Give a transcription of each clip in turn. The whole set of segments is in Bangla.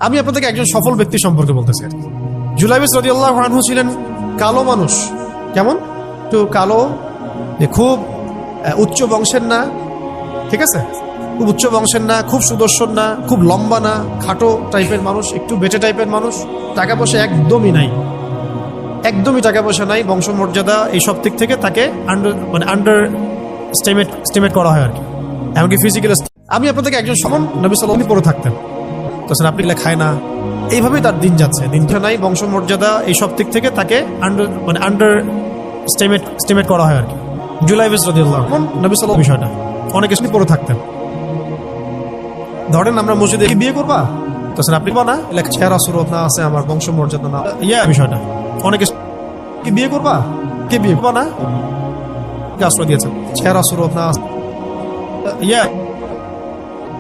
আমি আপনাদেরকে একজন সফল ব্যক্তি সম্পর্কে বলতেছি। জুলাইবিস রাদিয়াল্লাহু আনহু ছিলেন কালো মানুষ। কেমন? একটু কালো, খুব উচ্চ বংশের না, ঠিক আছে, খুব উচ্চ বংশের না, খুব সুদর্শন না, খুব লম্বা না, খাটো টাইপের মানুষ, একটু বেটে টাইপের মানুষ। টাকা পয়সা একদমই নাই, একদমই টাকা পয়সা নাই, বংশমর্যাদা এইসব দিক থেকে তাকে আন্ডার স্টিমেট করা হয় আর কি, এমনকি ফিজিক্যাল। আমি আপনাদেরকে একজন সমান নবী সাল্লাল্লাহু আলাইহি পরে থাকতেন, তো আপনি খায় না, এইভাবেই তার দিন যাচ্ছে। দিনটা নাই, বংশমর্যাদা এইসব দিক থেকে তাকে আন্ডার স্টিমেট করা হয় আর কি। জুলাইবিস রাদিয়াল্লাহু আনহু নবী সাল্লাল্লাহু আলাইহি বিষয়টা অনেক কিছু পরে থাকতেন। ধরেন আমরা মসজিদে বিয়ে করবা, তো আপনি না চেহারা সুরত না আছে, আমার বংশমর্যাদা না, বিষয়টা অনেক কি বিয়ে করবা, কে বিয়ে করবা না, আশ্রয় দিয়েছেন, চেহারা সুরত না আছে,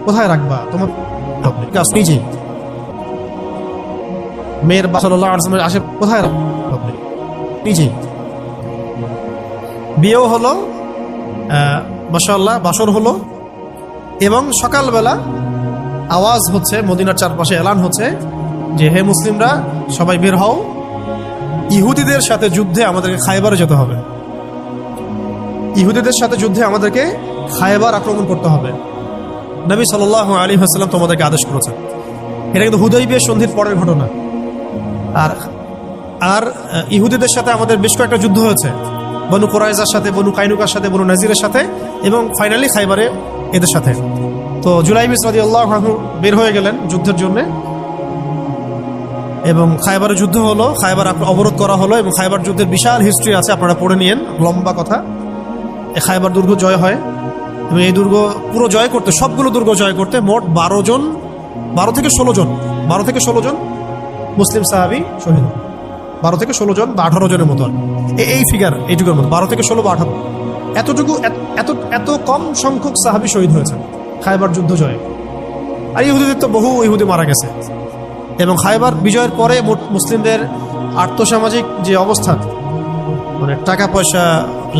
কোথায় রাখবা তোমার নিজে, মেয়ের আসে কোথায় রাখবে নিজে। বিয়েও হলো, মাশাআল্লাহ, বাসর হলো, এবং সকালবেলা আওয়াজ হচ্ছে, মদিনার চারপাশে এলান হচ্ছে যে হে মুসলিমরা সবাই বের হও, ইহুদিদের সাথে যুদ্ধে আমাদেরকে খায়বারে যেতে হবে, ইহুদিদের সাথে যুদ্ধে আমাদেরকে খায়বার আক্রমণ করতে হবে। নবী সাল্লাল্লাহু আলাইহি ওয়াসাল্লাম তোমাদেরকে আদেশ করেছেন। এটা কিন্তু হুদাইবিয়া সন্ধির পরের ঘটনা। আর ইহুদিদের সাথে আমাদের বেশ কয়েকটা যুদ্ধ হয়েছে, বনু কুরাইজার সাথে, বনু কাইনুকার সাথে, বনু নাজিরের সাথে, এবং ফাইনালি খায়বারে এদের সাথে। তো জুলাইবিস রাদিয়াল্লাহু আনহু বের হয়ে গেলেন যুদ্ধের জন্য, এবং খায়বারে যুদ্ধ হলো, খায়বার অবরোধ করা হলো, এবং খায়বার যুদ্ধের বিশাল হিস্ট্রি আছে, আপনারা পড়ে নিয়েন, লম্বা কথা। এই খায়বার দুর্গ জয় হয়, এবং এই দুর্গ পুরো জয় করতে, সবগুলো দুর্গ জয় করতে মোট 12 থেকে 16 জন মুসলিম সাহাবী শহীদ। 12 থেকে 16 জন বা 18 জনের মতো, এই ফিগার, এইটুকুর মতো 12 থেকে 16 বা 18, এতটুকু, এত কম সংখ্যক সাহাবী শহীদ হয়েছে খায়বার যুদ্ধ জয়ে। আর ইহুদিদের তো বহু ইহুদি মারা গেছে। এবং খায়বার বিজয়ের পরে মুসলিমদের আর্থসামাজিক যে অবস্থা, মানে টাকা পয়সা,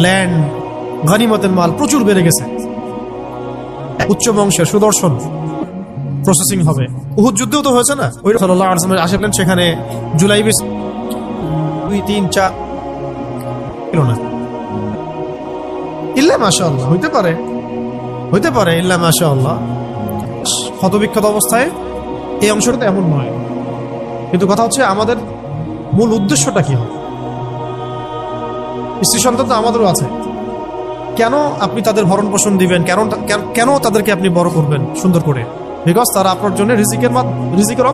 ল্যান্ড, গনিমতের মাল প্রচুর বেড়ে গেছে। উচ্চ বংশের সুদর্শন প্রসেসিং হবে। উহুদ যুদ্ধও তো হয়েছে না, ওই সাল্লাল্লাহু আলাইহি ওয়াসাল্লাম আসলেন সেখানে। জুলাইবিস 2, 3, 4 ছিল না, ইল্লা মাশাআল্লাহ, হইতে পারে ইল্লা মাশাআল্লাহ, ক্ষতবিক্ষত অবস্থায়। এই অংশটা তো এমন নয়, কিন্তু কথা হচ্ছে আমাদের মূল উদ্দেশ্যটা কি হবে। স্ত্রী সন্তান তো আমাদেরও আছে, কেন আপনি তাদের ভরণ পোষণ দিবেন, কেন তাদেরকে আপনি বড় করবেন সুন্দর করে? বিকজ তারা আপনার জন্য রিজিকের